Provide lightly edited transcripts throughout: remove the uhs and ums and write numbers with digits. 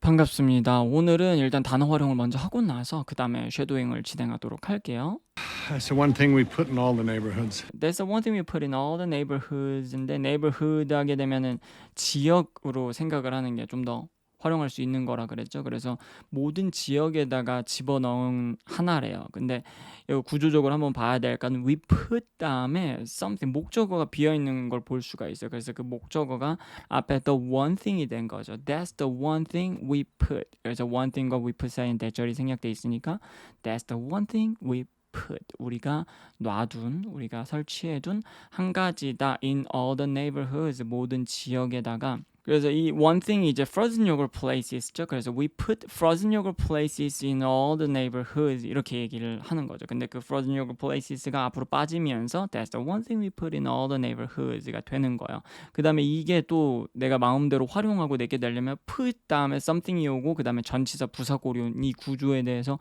반갑습니다. 오늘은 일단 단어 활용을 먼저 하고 나서 그 다음에 쉐도잉을 진행하도록 할게요. That's the one thing we put in all the neighborhoods. That's the one thing we put in all the neighborhoods인데 neighborhood 하게 되면은 지역으로 생각을 하는 게 좀 더 활용할 수 있는 거라 그랬죠. 그래서 모든 지역에다가 집어넣은 하나래요. 근데 이거 구조적으로 한번 봐야 될 거는 we put 다음에 something 목적어가 비어 있는 걸 볼 수가 있어요. 그래서 그 목적어가 앞에 the one thing이 된 거죠. That's the one thing we put. 그래서 one thing과 we put 사이에 대절이 생략돼 있으니까 that's the one thing we put. 우리가 놔둔, 우리가 설치해둔 한 가지다. In all the neighborhoods. 모든 지역에다가. 그래서 이 one thing이 이제 frozen yogurt places죠. 그래서 we put frozen yogurt places in all the neighborhoods 이렇게 얘기를 하는 거죠. 근데 그 frozen yogurt places가 앞으로 빠지면서 that's the one thing we put in all the neighborhoods가 되는 거예요. 그 다음에 이게 또 내가 마음대로 활용하고 내게 되려면 put 다음에 something이 오고 그 다음에 전치사 부사고리온 이 구조에 대해서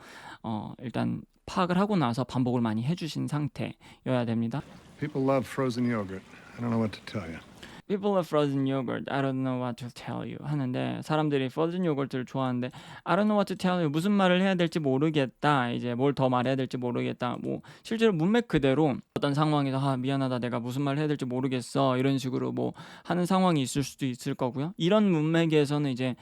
일단 파악을 하고 나서 반복을 많이 해주신 상태여야 됩니다. People love frozen yogurt. I don't know what to tell you. People love frozen yogurt. I don't know what to tell you. 하는데 사람들이 frozen yogurt를 좋아하는데 I don't know what to tell you. 무슨 말을 해야 될지 모르겠다. 이제 뭘 더 말해야 될지 모르겠다. 뭐 실제로 문맥 그대로 어떤 상황에서 미안하다. 내가 무슨 말을 해야 될지 모르겠어. 이런 식으로 뭐 하는 상황이 있을 수도 있을 거고요. 이런 문맥에서는 이제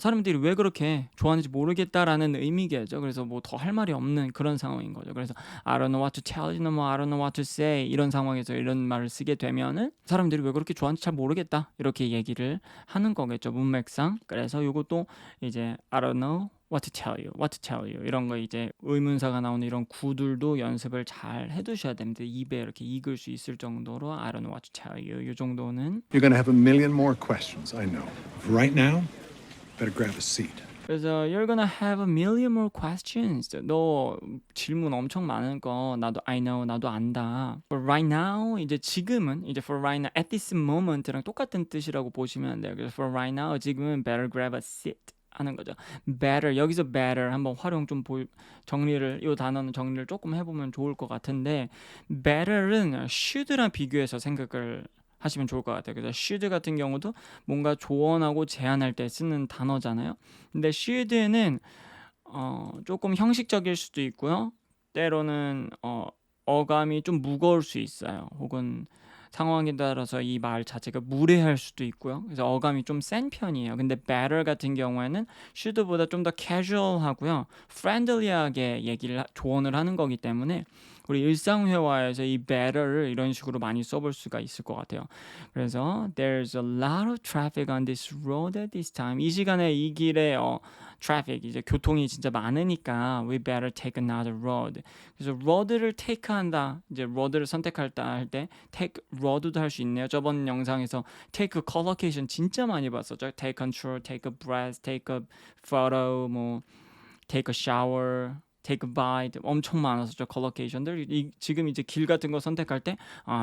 사람들이 왜 그렇게 좋아하는지 모르겠다라는 의미겠죠. 그래서 뭐 더 할 말이 없는 그런 상황인 거죠. 그래서 I don't know what to tell you, 뭐 I don't know what to say 이런 상황에서 이런 말을 쓰게 되면은 사람들이 왜 그렇게 좋아하는지 잘 모르겠다 이렇게 얘기를 하는 거겠죠. 문맥상. 그래서 이것도 이제 I don't know what to tell you, what to tell you 이런 거 이제 의문사가 나오는 이런 구들도 연습을 잘 해두셔야 됩니다. 입에 이렇게 익을 수 있을 정도로 I don't know what to tell you 이 정도는. You're going to have a million more questions, I know. Right now, better grab a seat. 그래서 you're gonna have a million more questions. 너 질문 엄청 많은 거 나도 I know 나도 안다. For right now 이제 지금은 이제 for right now at this moment랑 똑같은 뜻이라고 보시면 돼요. 그래서 for right now 지금은 better grab a seat 하는 거죠. better 여기서 better 한번 활용 좀 정리를 이 단어는 정리를 조금 해보면 좋을 것 같은데 better은 should랑 비교해서 생각을 하시면 좋을 것 같아요. 그래서 should 같은 경우도 뭔가 조언하고 제안할 때 쓰는 단어잖아요. 근데 should는 조금 형식적일 수도 있고요. 때로는 어감이 좀 무거울 수 있어요. 혹은 상황에 따라서 이 말 자체가 무례할 수도 있고요. 그래서 어감이 좀 센 편이에요. 근데 better 같은 경우에는 should보다 좀 더 casual하고요. friendly하게 조언을 하는 거기 때문에 우리 일상회화에서 이 better를 이런 식으로 많이 써볼 수가 있을 것 같아요. 그래서 there's a lot of traffic on this road at this time. 이 시간에 이 길에 traffic 이제 교통이 진짜 많으니까 we better take another road. 그래서 road를 take한다. 이제 road를 선택할다 할 때 take road도 할 수 있네요. 저번 영상에서 take a collocation 진짜 많이 봤었죠. take control, take a breath, take a photo, 뭐 take a shower. take a bite 엄청 많았었죠. collocation들 지금 이제 길 같은 거 선택할 때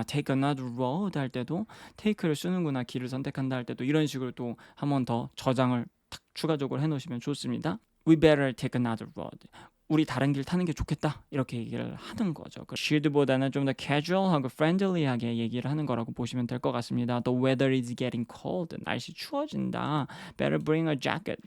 take another road 할 때도 take를 쓰는구나. 길을 선택한다 할 때도 이런 식으로 또 한 번 더 저장을 탁 추가적으로 해놓으시면 좋습니다. We better take another road. 우리 다른 길 타는 게 좋겠다 이렇게 얘기를 하는 거죠. should보다는 좀 더 casual하고 friendly하게 얘기를 하는 거라고 보시면 될 것 같습니다. The weather is getting cold. 날씨 추워진다. Better bring a jacket.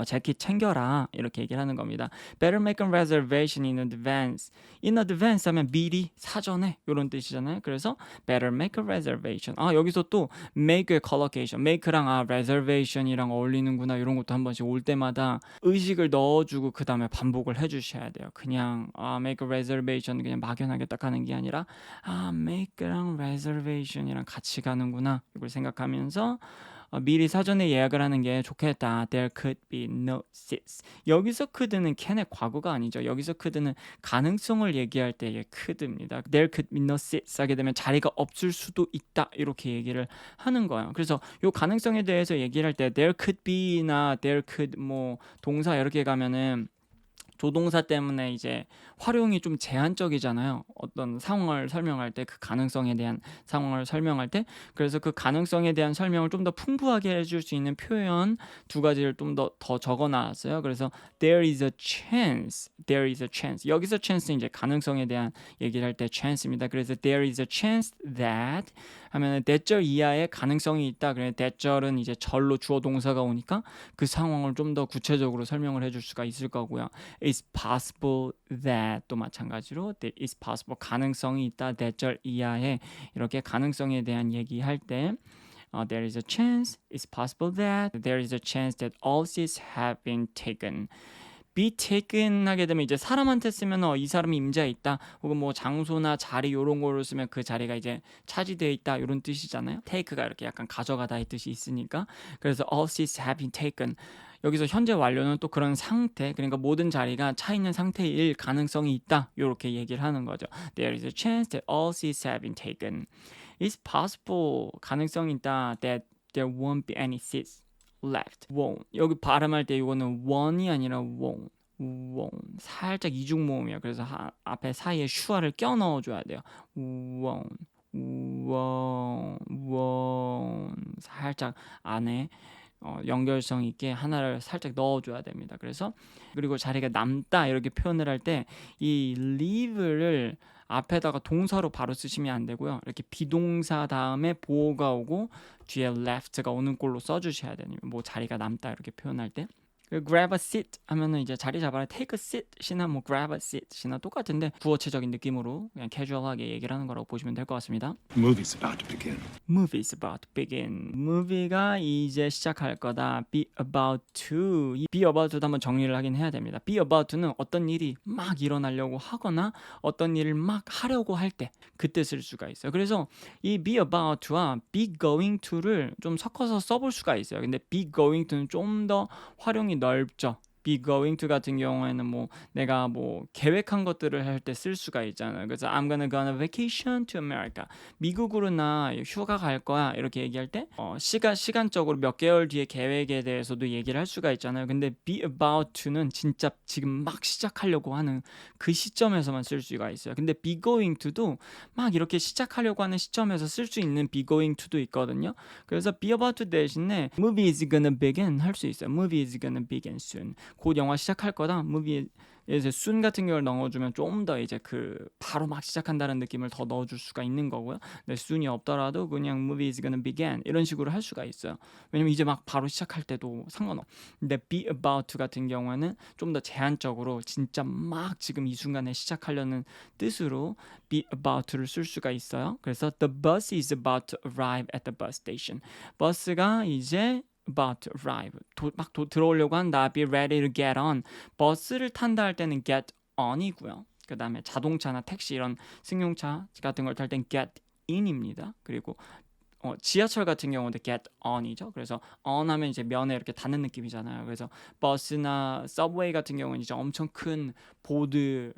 재킷 챙겨라 이렇게 얘기를 하는 겁니다. Better make a reservation in advance. In advance 하면 미리 사전에 이런 뜻이잖아요. 그래서 better make a reservation. 여기서 또 make의 collocation. make랑 reservation이랑 어울리는구나 이런 것도 한 번씩 올 때마다 의식을 넣어주고 그 다음에 반복을 해주셔야 돼요. 그냥 make a reservation 그냥 막연하게 딱 하는 게 아니라 make랑 reservation이랑 같이 가는구나 이걸 생각하면서 미리 사전에 예약을 하는 게 좋겠다. There could be no seats. 여기서 could는 can의 과거가 아니죠. 여기서 could는 가능성을 얘기할 때의 could입니다. There could be no seats 하게 되면 자리가 없을 수도 있다. 이렇게 얘기를 하는 거예요. 그래서 이 가능성에 대해서 얘기를 할 때 there could be나 there could 뭐 동사 이렇게 가면은 조동사 때문에 이제 활용이 좀 제한적이잖아요. 어떤 상황을 설명할 때 그 가능성에 대한 상황을 설명할 때 그래서 그 가능성에 대한 설명을 좀 더 풍부하게 해줄 수 있는 표현 두 가지를 좀 더 적어 놨어요. 그래서 there is a chance, there is a chance. 여기서 chance는 이제 가능성에 대한 얘기를 할 때 chance입니다. 그래서 there is a chance that 하면은 대절 이하의 가능성이 있다. 그래 대절은 이제 절로 주어 동사가 오니까 그 상황을 좀 더 구체적으로 설명을 해줄 수가 있을 거고요. It's possible that 또 마찬가지로 it's possible 가능성이 있다. 대절 이하의 이렇게 가능성에 대한 얘기할 때 there is a chance, it's possible that, there is a chance that all seats have been taken. be taken 하게 되면 이제 사람한테 쓰면 이 사람이 임자에 있다 혹은 뭐 장소나 자리 이런 거로 쓰면 그 자리가 이제 차지되어 있다 이런 뜻이잖아요. take가 이렇게 약간 가져가다의 뜻이 있으니까 그래서 all seats have been taken 여기서 현재 완료는 또 그런 상태 그러니까 모든 자리가 차 있는 상태일 가능성이 있다 이렇게 얘기를 하는 거죠. There is a chance that all seats have been taken. It's possible 가능성이 있다 that there won't be any seats left. won't. 여기 발음할 때 이거는 won이 아니라 won't. 살짝 이중 모음이에요. 그래서 앞에 사이에 슈아를 껴 넣어줘야 돼요. won't. 살짝 안에 연결성 있게 하나를 살짝 넣어줘야 됩니다. 그래서 그리고 자리가 남다 이렇게 표현을 할 때 이 leave를 앞에다가 동사로 바로 쓰시면 안 되고요. 이렇게 비동사 다음에 보호가 오고 뒤에 left가 오는 꼴로 써주셔야 돼요. 뭐 자리가 남다 이렇게 표현할 때. grab a seat 하면은 이제 자리 잡아라 take a seat이나 뭐 grab a seat이나 똑같은데 구어체적인 느낌으로 그냥 캐주얼하게 얘기를 하는 거라고 보시면 될 것 같습니다. Movie's about to begin. Movie is about to begin. movie가 이제 시작할 거다. be about to. 이 be about to도 한번 정리를 하긴 해야 됩니다. be about to는 어떤 일이 막 일어나려고 하거나 어떤 일을 막 하려고 할 때 그때 쓸 수가 있어요. 그래서 이 be about to와 be going to를 좀 섞어서 써볼 수가 있어요. 근데 be going to는 좀 더 활용이 넓죠. be going to 같은 경우에는 뭐 내가 뭐 계획한 것들을 할 때 쓸 수가 있잖아요. 그래서 I'm gonna go on a vacation to America. 미국으로 나 휴가 갈 거야. 이렇게 얘기할 때 시간적으로 몇 개월 뒤에 계획에 대해서도 얘기를 할 수가 있잖아요. 근데 be about to는 진짜 지금 막 시작하려고 하는 그 시점에서만 쓸 수가 있어요. 근데 be going to도 막 이렇게 시작하려고 하는 시점에서 쓸 수 있는 be going to도 있거든요. 그래서 be about to 대신에 movie is gonna begin 할 수 있어요. movie is gonna begin soon. 곧 영화 시작할 거다. 무비에 이제 순 같은 경우를 넣어주면 좀 더 이제 그 바로 막 시작한다는 느낌을 더 넣어줄 수가 있는 거고요. 근데 순이 없더라도 그냥 movie is gonna begin 이런 식으로 할 수가 있어요. 왜냐면 이제 막 바로 시작할 때도 상관없어. 근데 be about to 같은 경우에는 좀 더 제한적으로 진짜 막 지금 이 순간에 시작하려는 뜻으로 be about to를 쓸 수가 있어요. 그래서 the bus is about to arrive at the bus station. 버스가 이제 about to arrive. 들어오려고 한다. be ready to get on. 버스를 탄다 할 때는 get on이고요. 그 다음에 자동차나 택시 이런 승용차 같은 걸 탈 땐 get in입니다. 그리고 지하철 같은 경우도 get on이죠. 그래서 on 하면 이제 면에 이렇게 닿는 느낌이잖아요. 그래서 버스나 서브웨이 같은 경우는 이제 엄청 큰 보드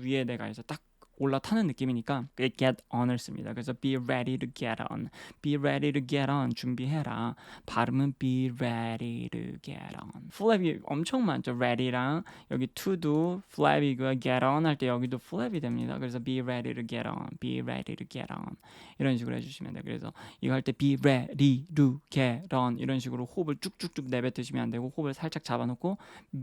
위에 내가 이제 딱 올라타는 느낌이니까 get on을 씁니다. 그래서 be ready to get on. be ready to get on. 준비해라. 발음은 be ready to get on. flap이 엄청 많죠. ready랑 여기 to도 flap이고요. get on 할 때 여기도 flap이 됩니다. 그래서 be ready to get on. be ready to get on. 이런 식으로 해주시면 돼요. 그래서 이거 할 때 be ready to get on 이런 식으로 호흡을 쭉쭉쭉 내뱉으시면 안 되고 호흡을 살짝 잡아놓고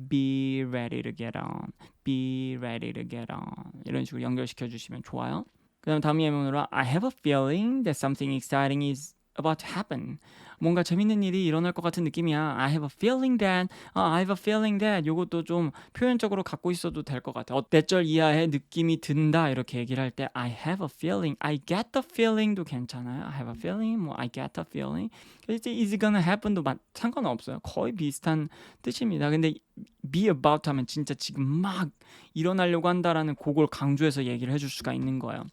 be ready to get on. be ready to get on 이런 식으로 연결시켜 주시면 좋아요. 그다음 다음 예문으로 I have a feeling that something exciting is about to happen. 뭔가 재밌는 일이 일어날 것 같은 느낌이야. I have a feeling that 요것도 좀 표현적으로 갖고 있어도 될 것 같아. 어때절 이하의 느낌이 든다 이렇게 얘기를 할 때 I have a feeling, I get the feeling도 괜찮아요. I have a feeling, 뭐 I get the feeling. 이제 is gonna happen도 상관없어요. 거의 비슷한 뜻입니다. 근데 be about 하면 진짜 지금 막 일어나려고 한다라는 그걸 강조해서 얘기를 해줄 수가 있는 거예요.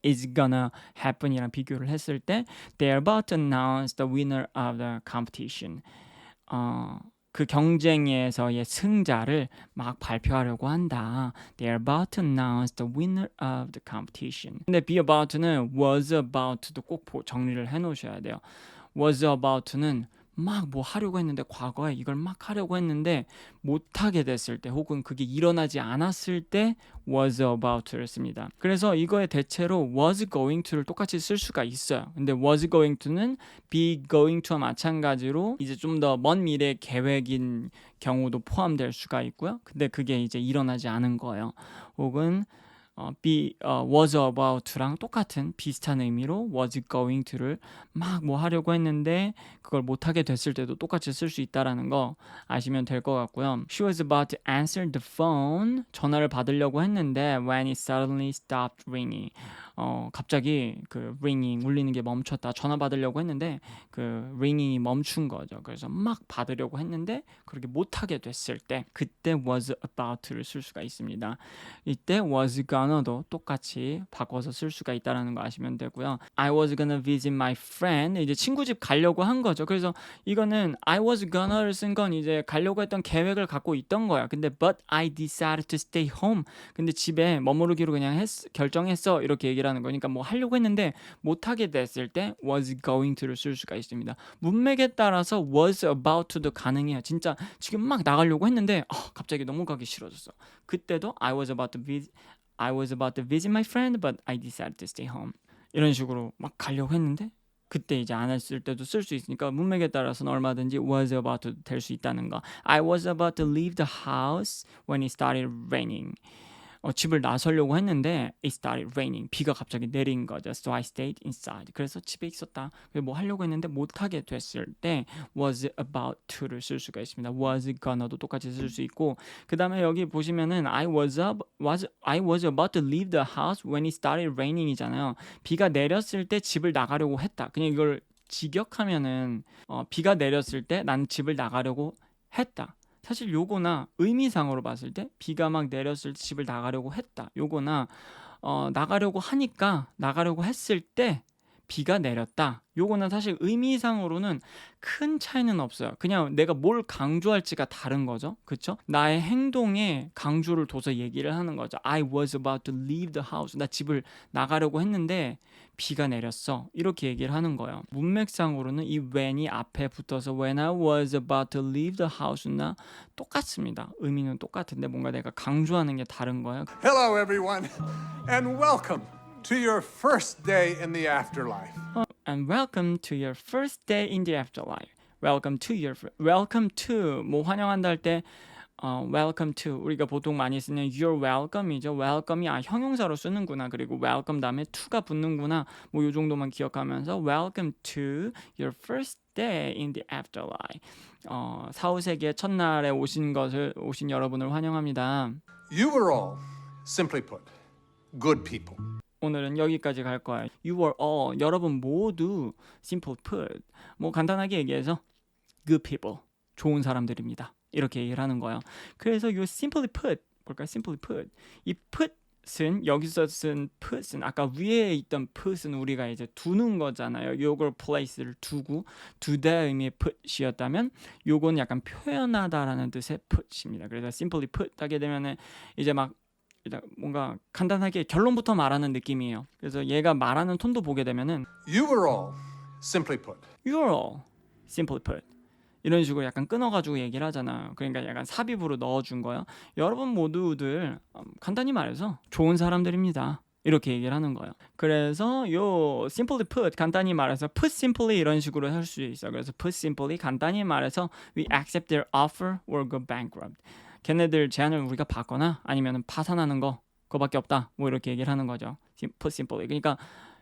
is gonna happen이랑 비교를 했을 때 they're about to announce the winner of the competition. 그 경쟁에서의 승자를 막 발표하려고 한다. They're about to announce the winner of the competition. 근데 be about는 was about도 꼭 정리를 해놓으셔야 돼요. was about는 막 뭐 하려고 했는데 과거에 이걸 막 하려고 했는데 못하게 됐을 때 혹은 그게 일어나지 않았을 때 was about to를 씁니다. 그래서 이거의 대체로 was going to를 똑같이 쓸 수가 있어요. 근데 was going to는 be going to와 마찬가지로 이제 좀 더 먼 미래 계획인 경우도 포함될 수가 있고요. 근데 그게 이제 일어나지 않은 거예요. 혹은 was about to랑 똑같은 비슷한 의미로 was going to를 막 뭐 하려고 했는데 그걸 못하게 됐을 때도 똑같이 쓸 수 있다라는 거 아시면 될 것 같고요. She was about to answer the phone. 전화를 받으려고 했는데 when it suddenly stopped ringing. 갑자기 그 ringing 울리는 게 멈췄다. 전화 받으려고 했는데 그 ringing이 멈춘 거죠. 그래서 막 받으려고 했는데 그렇게 못하게 됐을 때 그때 was about to를 쓸 수가 있습니다. 이때 was gonna도 똑같이 바꿔서 쓸 수가 있다는 거 아시면 되고요. I was gonna visit my friend. 이제 친구 집 가려고 한 거죠. 그래서 이거는 I was gonna를 쓴 건 이제 가려고 했던 계획을 갖고 있던 거야. 근데 but I decided to stay home. 근데 집에 머무르기로 그냥 결정했어. 이렇게 얘기를 하는 거니까 뭐 하려고 했는데 못하게 됐을 때 was going to를 쓸 수가 있습니다. 문맥에 따라서 was about to도 가능해요. 진짜 지금 막 나가려고 했는데 갑자기 너무 가기 싫어졌어. 그때도 I was about to visit my friend, but I decided to stay home. 이런 식으로 막 가려고 했는데 그때 이제 안 했을 때도 쓸 수 있으니까 문맥에 따라서는 얼마든지 was about to 될 수 있다는 거. I was about to leave the house when it started raining. 집을 나서려고 했는데 it started raining. 비가 갑자기 내린 거죠. So I stayed inside. 그래서 집에 있었다. 뭐 하려고 했는데 못하게 됐을 때 was about to를 쓸 수가 있습니다. was gonna도 똑같이 쓸 수 있고 그 다음에 여기 보시면은 I was about to leave the house when it started raining 이잖아요. 비가 내렸을 때 집을 나가려고 했다. 그냥 이걸 직역하면은 비가 내렸을 때 난 집을 나가려고 했다. 사실 요거나 의미상으로 봤을 때 비가 막 내렸을 때 집을 나가려고 했다. 요거나 나가려고 하니까 나가려고 했을 때 비가 내렸다. 요거는 사실 의미상으로는 큰 차이는 없어요. 그냥 내가 뭘 강조할지가 다른 거죠. 그렇죠? 나의 행동에 강조를 둬서 얘기를 하는 거죠. I was about to leave the house. 나 집을 나가려고 했는데 비가 내렸어. 이렇게 얘기를 하는 거예요. 문맥상으로는 이 when이 앞에 붙어서 when I was about to leave the house나 똑같습니다. 의미는 똑같은데 뭔가 내가 강조하는 게 다른 거예요. Hello, everyone, and welcome to your first day in the afterlife. And welcome to your first day in the afterlife. Welcome to 뭐 환영한다 할 때 welcome to 우리가 보통 많이 쓰는 you're welcome이죠. welcome이 형용사로 쓰는구나. 그리고 welcome 다음에 to가 붙는구나. 뭐 요 정도만 기억하면서 welcome to your first day in the afterlife. 사후세계 첫날에 오신 여러분을 환영합니다. You were all, simply put, good people. 오늘은 여기까지 갈 거예요. You are all 여러분 모두 simple put 뭐 간단하게 얘기해서 good people 좋은 사람들입니다. 이렇게 얘기를 하는 거예요. 그래서 요 simply put 볼까요? simply put 이 put은 여기서 쓴 put은 아까 위에 있던 put은 우리가 이제 두는 거잖아요. 요걸 place를 두고 두다 의미의 put이었다면 요건 약간 표현하다라는 뜻의 put입니다. 그래서 simply put 하게 되면은 이제 막 뭔가 간단하게 결론부터 말하는 느낌이에요. 그래서 얘가 말하는 톤도 보게 되면은 You were all, simply put, You're all simply put 이런 식으로 약간 끊어가지고 얘기를 하잖아요. 그러니까 약간 삽입으로 넣어준 거예요. 여러분 모두들 간단히 말해서 좋은 사람들입니다. 이렇게 얘기를 하는 거예요. 그래서 요 simply put 간단히 말해서 put simply 이런 식으로 할 수 있어요. 그래서 put simply 간단히 말해서 we accept their offer or go bankrupt. 걔네들 제안을 우리가 받거나 아니면 파산하는 거 그거밖에 없다. 뭐 이렇게 얘기를 하는 거죠. put simply. 그러니까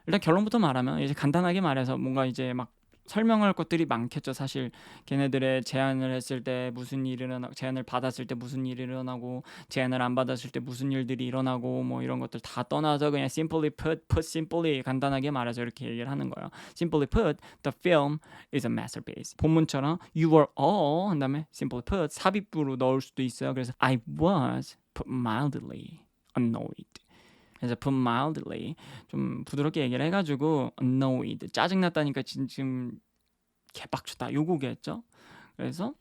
일단 결론부터 말하면 이제 간단하게 말해서 뭔가 이제 막 설명할 것들이 많겠죠. 사실 걔네들의 제안을 했을 때 무슨 일이 일어나고 제안을 받았을 때 무슨 일이 일어나고 제안을 안 받았을 때 무슨 일들이 일어나고 뭐 이런 것들 다 떠나서 그냥 simply put simply 간단하게 말해서 이렇게 얘기를 하는 거예요. Simply put, the film is a masterpiece. 본문처럼 you were all 한 다음에 simply put 삽입으로 넣을 수도 있어요. 그래서 I was mildly annoyed. 그래서 put mildly 좀 부드럽게 얘기를 해가지고 annoyed 짜증났다니까 지금 개빡쳤다 요거겠죠. 그래서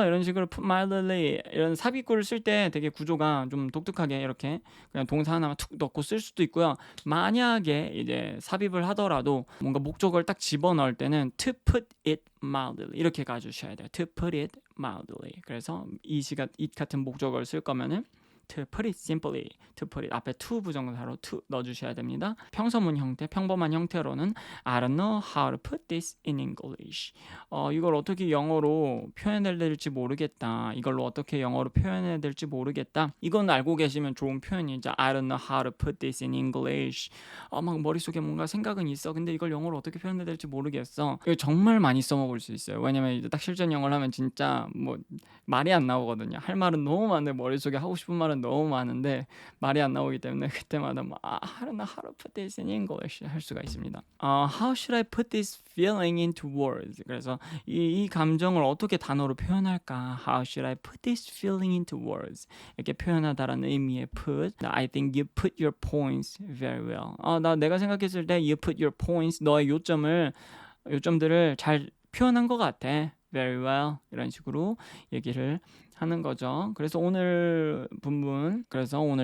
이런 식으로 put mildly 이런 삽입구를 쓸 때 되게 구조가 좀 독특하게 이렇게 그냥 동사 하나만 툭 넣고 쓸 수도 있고요. 만약에 이제 삽입을 하더라도 뭔가 목적을 딱 집어넣을 때는 to put it mildly 이렇게 가주셔야 돼요. to put it mildly. 그래서 it 같은 목적어를 쓸 거면은 to put it simply, to put it 앞에 to 부정사로 to 넣어주셔야 됩니다. 평서문 형태, 평범한 형태로는 I don't know how to put this in English. 이걸 어떻게 영어로 표현해야 될지 모르겠다. 이걸로 어떻게 영어로 표현해야 될지 모르겠다. 이건 알고 계시면 좋은 표현이죠. I don't know how to put this in English. 막 머릿속에 뭔가 생각은 있어. 근데 이걸 영어로 어떻게 표현해야 될지 모르겠어. 이거 정말 많이 써먹을 수 있어요. 왜냐면 이제 딱 실전 영어를 하면 진짜 뭐 말이 안 나오거든요. 할 말은 너무 많은데 머릿속에 하고 싶은 말은 너무 많은데 말이 안 나오기 때문에 그때마다 I don't know how to put this in English 할 수가 있습니다. How should I put this feeling into words? 그래서 이 감정을 어떻게 단어로 표현할까? How should I put this feeling into words? 이렇게 표현하다라는 의미의 put. I think you put your points very well. 내가 생각했을 때 you put your points, 너의 요점들을 잘 표현한 것 같아. Very well. 이런 식으로 얘기를 하는 거죠. 그래서 오늘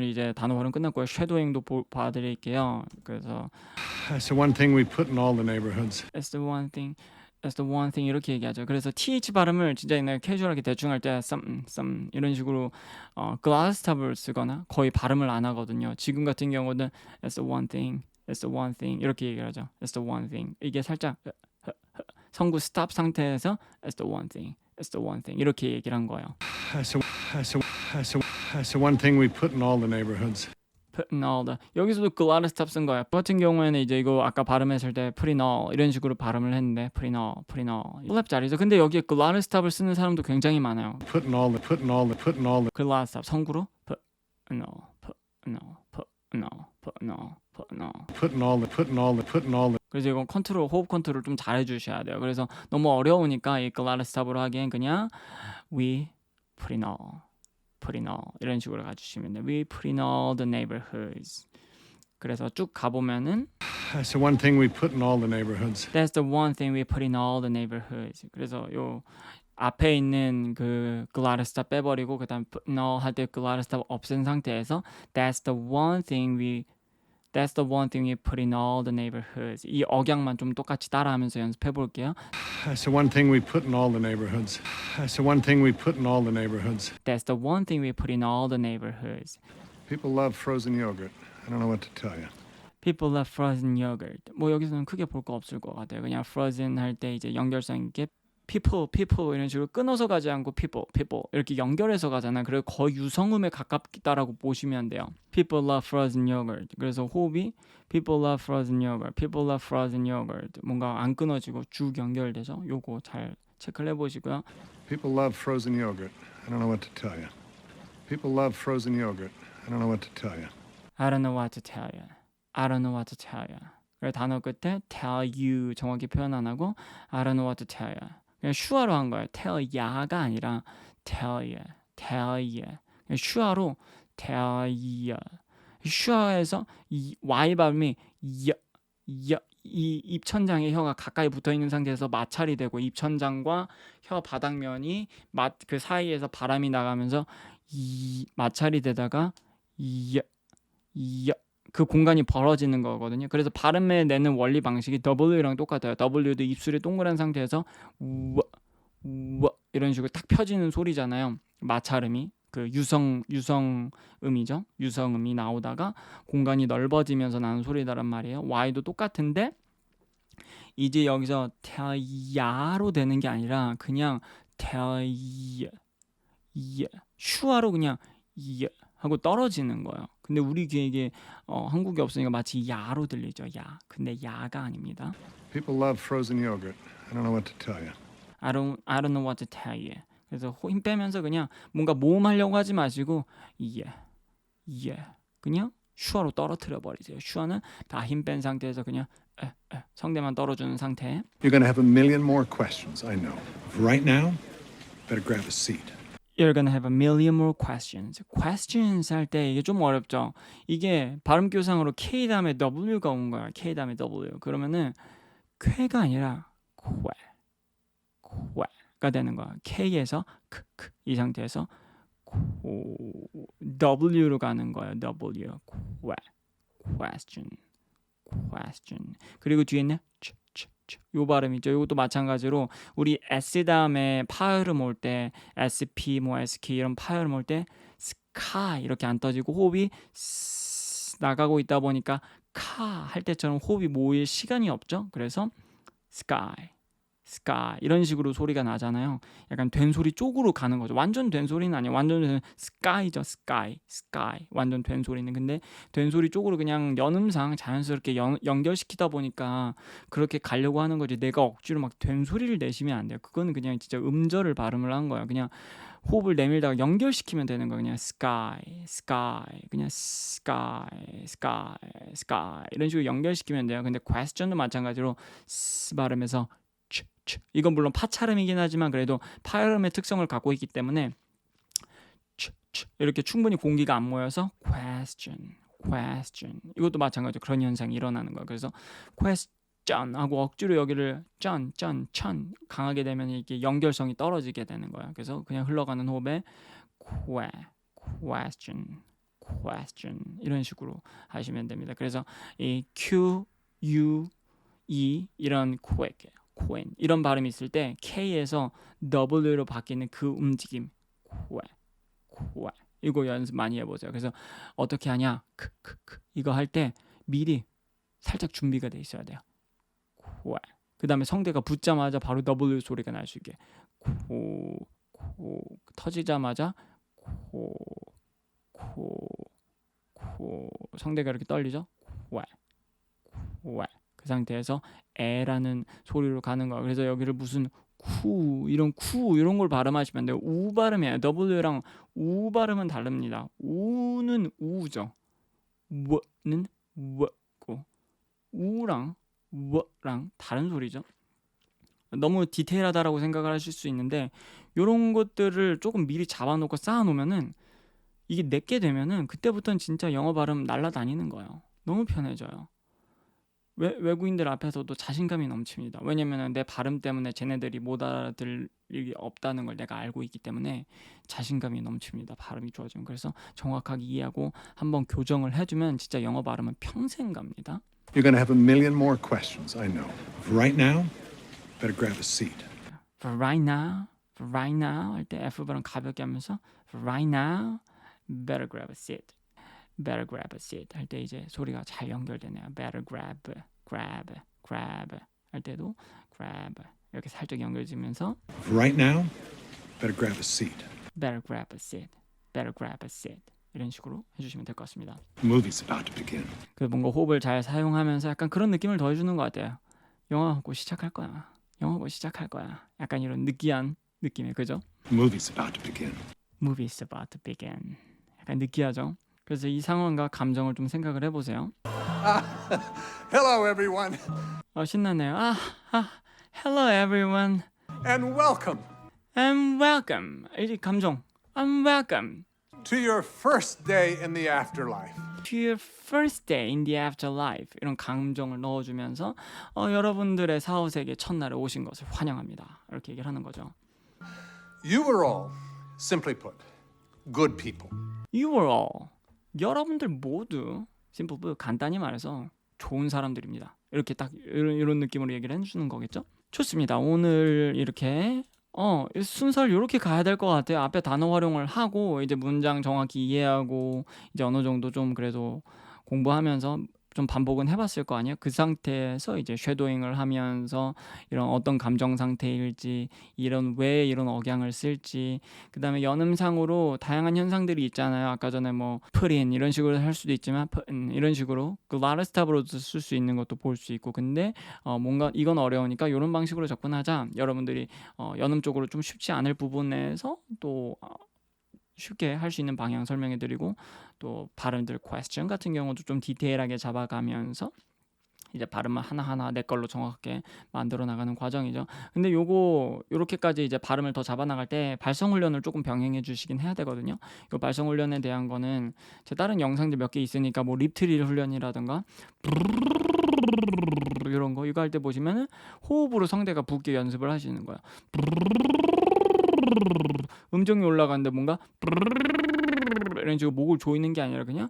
이제 단어 발음 끝났고요. 쉐도잉도 봐드릴게요. 그래서 That's the one thing we put in all the neighborhoods. That's the one thing 이렇게 얘기하죠. 그래서 th 발음을 진짜 옛날에 캐주얼하게 대충 할 때 some 이런 식으로 글라스탑을 쓰거나 거의 발음을 안 하거든요. 지금 같은 경우는 That's the one thing 이렇게 얘기를 하죠. That's the one thing. 이게 살짝 성구 스탑 상태에서 That's the one thing 이렇게 얘기를 한 거예요. That's the one thing we put in all the neighborhoods. put in all the 여기서도 글라드 스탑 쓴 거예요. 같은 경우에는 이제 이거 아까 발음했을 때 put in all 이런 식으로 발음을 했는데 put in all 플랩 자리죠. 근데 여기에 글라드 스탑을 쓰는 사람도 굉장히 많아요. Put in all the. 글라드 스탑 성구로 put in all. 그래서 이건 호흡 컨트롤 좀 잘 해주셔야 돼요. 그래서 너무 어려우니까 이 글라드 스탑으로 하기엔 그냥 we put in all 이런 식으로 가주시면 돼요. We put in all the neighborhoods. 그래서 쭉 가보면은 That's the one thing we put in all the neighborhoods. That's the one thing we put in all the neighborhoods. 그래서 요 앞에 있는 그 글라드 스탑 빼버리고 그다음 put in all 할 때 글라드 스탑 없앤 상태에서 That's the one thing we put in all the neighborhoods. 이 억양만 좀 똑같이 따라하면서 연습해 볼게요. That's the one thing we put in all the neighborhoods. That's the one thing we put in all the neighborhoods. That's the one thing we put in all the neighborhoods. People love frozen yogurt. I don't know what to tell you. People love frozen yogurt. 뭐 여기서는 크게 볼 거 없을 것 같아요. 그냥 frozen 할 때 이제 연결성 있게 people 이런 식으로 끊어서 가지 않고 people 이렇게 연결해서 가잖아요. 그래서 거의 유성음에 가깝다라고 보시면 돼요. People love frozen yogurt. 그래서 호흡이 people love frozen yogurt. 뭔가 안 끊어지고 쭉 연결되죠. 요거 잘 체크를 해보시고요. People love frozen yogurt. I don't know what to tell you. People love frozen yogurt. I don't know what to tell you. I don't know what to tell you. 그래서 단어 끝에 tell you 정확히 표현 안 하고 I don't know what to tell you. 그냥 슈아로 한 거예요. tell ya가 아니라 tell you. 그냥 슈아로 tell you. 슈아에서 이 y 발음이 이 입천장에 혀가 가까이 붙어 있는 상태에서 마찰이 되고 입천장과 혀 바닥면이 그 사이에서 바람이 나가면서 이 마찰이 되다가 그 공간이 벌어지는 거거든요. 그래서 발음에 내는 원리 방식이 W랑 똑같아요. W도 입술이 동그란 상태에서 우와 이런 식으로 딱 펴지는 소리잖아요. 마찰음이 그 유성음이죠. 유성음이 나오다가 공간이 넓어지면서 나는 소리다란 말이에요. Y도 똑같은데 이제 여기서 tell야로 되는 게 아니라 그냥 tell 슈아로 그냥 하고 떨어지는 거예요. 근데 우리 귀에 이게 한국에 없으니까 마치 야로 들리죠. 야. 근데 야가 아닙니다. People love frozen yogurt. I don't know what to tell you. I don't know what to tell you. 그래서 힘 빼면서 그냥 뭔가 모음하려고 하지 마시고 그냥 슈아로 떨어뜨려 버리세요. 슈아는 다 힘 뺀 상태에서 그냥 성대만 떨어주는 상태. You're going to have a million more questions, I know. Right now, better grab a seat. You're gonna have a million more questions. Questions 할 때 이게 좀 어렵죠. 이게 발음교상으로 K 다음에 W가 온 거야. K 다음에 W. 그러면은 쾌가 아니라 쾌. 가 되는 거야. K에서 크 이 상태에서 W로 가는 거예요. W. question. 그리고 뒤에는 요 발음이죠. 이것도 마찬가지로 우리 S 다음에 파열음 올 때 SP 뭐 SK 이런 파열음 올 때 sky 이렇게 안 떠지고 호흡이 나가고 있다 보니까 카 할 때처럼 호흡이 모일 시간이 없죠. 그래서 sky 이런 식으로 소리가 나잖아요. 약간 된 소리 쪽으로 가는 거죠. 완전 된 소리는 아니에요. 완전 sky죠. sky 완전 된 소리는. 근데 된 소리 쪽으로 그냥 연음상 자연스럽게 연결시키다 보니까 그렇게 가려고 하는 거지. 내가 억지로 막 된 소리를 내시면 안 돼요. 그거는 그냥 진짜 음절을 발음을 한 거예요. 그냥 호흡을 내밀다가 연결시키면 되는 거예요. 그냥 sky 그냥 sky 이런 식으로 연결시키면 돼요. 근데 question도 마찬가지로 s 발음에서 이건 물론 파차름이긴 하지만 그래도 파열음의 특성을 갖고 있기 때문에 이렇게 충분히 공기가 안 모여서 question 이것도 마찬가지로 그런 현상이 일어나는 거예요. 그래서 question 하고 억지로 여기를 천 강하게 되면 이게 연결성이 떨어지게 되는 거예요. 그래서 그냥 흘러가는 호흡에 question 이런 식으로 하시면 됩니다. 그래서 이 Q, U, E 이런 quake 이런 발음이 있을 때 K에서 W로 바뀌는 그 움직임 이거 연습 많이 해보세요. 그래서 어떻게 하냐 이거 할 때 미리 살짝 준비가 돼 있어야 돼요. 그 다음에 성대가 붙자마자 바로 W 소리가 날 수 있게 터지자마자 성대가 이렇게 떨리죠. 그 상태에서 에라는 소리로 가는 거야. 그래서 여기를 무슨 이런 걸 발음하시면 안 돼요. 우 발음이에요. W랑 우 발음은 다릅니다. 우는 우죠. w는 w고 우랑 w랑 다른 소리죠. 너무 디테일하다라고 생각을 하실 수 있는데 이런 것들을 조금 미리 잡아놓고 쌓아놓으면은 이게 내게 되면은 그때부터는 진짜 영어 발음 날라다니는 거예요. 너무 편해져요. 외국인들 앞에서도 자신감이 넘칩니다. 왜냐면 내 발음 때문에 쟤네들이 못 알아들을 일이 없다는 걸 내가 알고 있기 때문에 자신감이 넘칩니다. 발음이 좋아지면. 그래서 정확하게 이해하고 한번 교정을 해주면 진짜 영어 발음은 평생 갑니다. You're going to have a million more questions, I know. Right now, better grab a seat. For right now 할 때 F 발음 가볍게 하면서 for right now, better grab a seat. 할 때 이제 소리가 잘 연결되네요. better grab 할 때도 grab 이렇게 살짝 연결되면서 Right now, better grab a seat. better grab a seat 이런 식으로 해주시면 될 것 같습니다. The movie's about to begin. 그 뭔가 호흡을 잘 사용하면서 약간 그런 느낌을 더해주는 것 같아요. 영어하고 시작할 거야. 약간 이런 느끼한 느낌의 그죠? The movie's about to begin. Movie's about to begin. 약간 느끼하죠? 그래서 이 상황과 감정을 좀 생각을 해보세요. Hello, everyone, 신나네요. Hello everyone and welcome and welcome. 이 감정. I'm welcome to your first day in the afterlife. to your first day in the afterlife. 이런 감정을 넣어주면서 여러분들의 사후세계 첫날에 오신 것을 환영합니다. 이렇게 얘기를 하는 거죠. You were all, simply put, good people. You were all. 여러분들 모두 simple put, 간단히 말해서 좋은 사람들입니다. 이렇게 딱 이런 느낌으로 얘기를 해주는 거겠죠? 좋습니다. 오늘 이렇게 순서를 이렇게 가야 될 것 같아요. 앞에 단어 활용을 하고 이제 문장 정확히 이해하고 이제 어느 정도 좀 그래도 공부하면서 좀 반복은 해봤을 거 아니에요. 그 상태에서 이제 쉐도잉을 하면서 이런 어떤 감정 상태일지 왜 이런 억양을 쓸지 그 다음에 연음상으로 다양한 현상들이 있잖아요. 아까 전에 뭐 put in 이런 식으로 할 수도 있지만 put in 이런 식으로 그 라르스탑으로도 쓸 수 있는 것도 볼 수 있고 근데 뭔가 이건 어려우니까 이런 방식으로 접근하자. 여러분들이 연음 쪽으로 좀 쉽지 않을 부분에서 또 쉽게 할 수 있는 방향 설명해드리고 또 발음들 question 같은 경우도 좀 디테일하게 잡아가면서 이제 발음을 하나하나 내 걸로 정확하게 만들어 나가는 과정이죠. 근데 요렇게까지 이제 발음을 더 잡아 나갈 때 발성 훈련을 조금 병행해 주시긴 해야 되거든요. 이 발성 훈련에 대한 거는 제 다른 영상들 몇 개 있으니까 뭐 립트릴 훈련이라든가 이런 거 이거 할 때 보시면은 호흡으로 성대가 붙게 연습을 하시는 거예요. 음정이 올라가는데 뭔가 이런 식으로 목을 조이는 게 아니라 그냥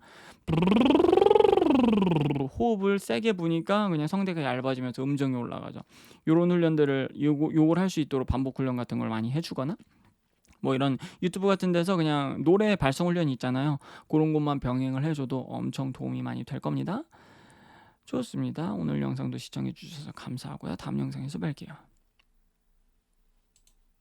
호흡을 세게 부니까 그냥 성대가 얇아지면서 음정이 올라가죠. 요런 훈련들을 요걸 할 수 있도록 반복 훈련 같은 걸 많이 해주거나 뭐 이런 유튜브 같은 데서 그냥 노래 발성 훈련이 있잖아요. 그런 것만 병행을 해줘도 엄청 도움이 많이 될 겁니다. 좋습니다. 오늘 영상도 시청해 주셔서 감사하고요. 다음 영상에서 뵐게요.